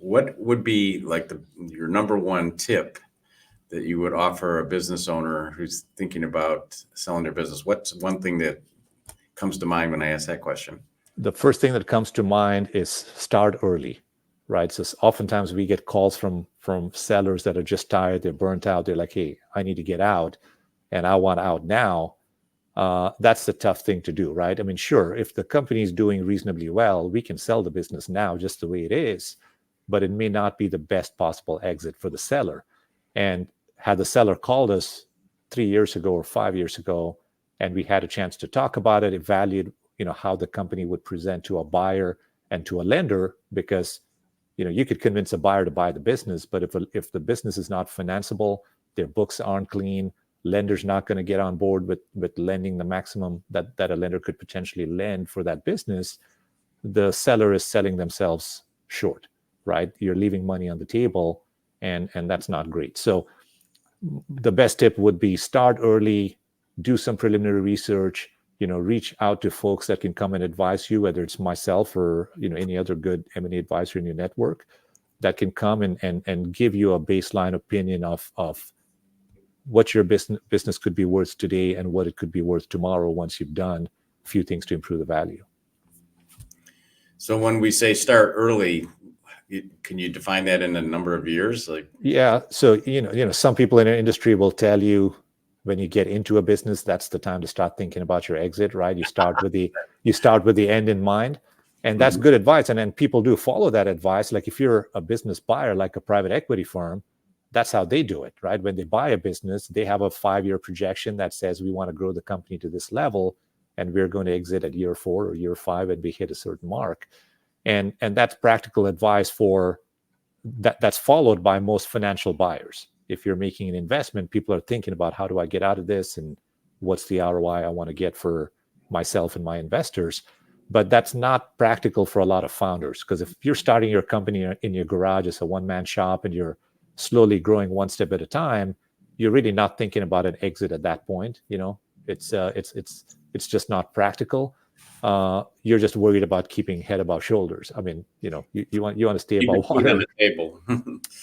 what would be like your number one tip that you would offer a business owner who's thinking about selling their business? What's one thing that comes to mind when I ask that question? The first thing that comes to mind is start early, right? So oftentimes we get calls from sellers that are just tired, they're burnt out, they're like, hey, I need to get out and I want out now. That's the tough thing to do, right? I mean, sure, if the company is doing reasonably well, we can sell the business now just the way it is, but it may not be the best possible exit for the seller. And had the seller called us 3 years ago or 5 years ago, and we had a chance to talk about it, evaluate, how the company would present to a buyer and to a lender, because, you could convince a buyer to buy the business, but if the business is not financeable, their books aren't clean, lender's not going to get on board with lending the maximum that a lender could potentially lend for that business, the seller is selling themselves short, right? You're leaving money on the table, and that's not great. So the best tip would be start early, do some preliminary research, reach out to folks that can come and advise you, whether it's myself or, any other good M&A advisor in your network that can come and give you a baseline opinion of what your business could be worth today and what it could be worth tomorrow once you've done a few things to improve the value. So when we say start early, can you define that in a number of years? Yeah. So, some people in our industry will tell you when you get into a business, that's the time to start thinking about your exit, right? You start with the end in mind. And that's good advice. And then people do follow that advice. Like if you're a business buyer, like a private equity firm, that's how they do it, right? When they buy a business, they have a 5-year projection that says we want to grow the company to this level, and we're going to exit at year 4 or year 5, and we hit a certain mark. And that's practical advice for that's followed by most financial buyers. If you're making an investment, people are thinking about how do I get out of this and what's the ROI I want to get for myself and my investors. But that's not practical for a lot of founders, because if you're starting your company in your garage as a one-man shop and you're slowly growing one step at a time, you're really not thinking about an exit at that point. It's just not practical. You're just worried about keeping head above shoulders. I mean, you want to stay above water. On the table.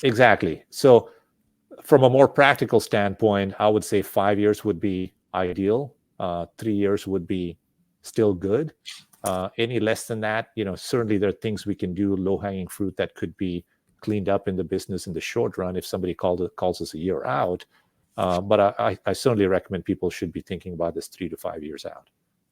Exactly. So from a more practical standpoint, I would say 5 years would be ideal. 3 years would be still good. Any less than that, certainly there are things we can do, low-hanging fruit that could be cleaned up in the business in the short run if somebody calls us a year out. But I certainly recommend people should be thinking about this 3 to 5 years out.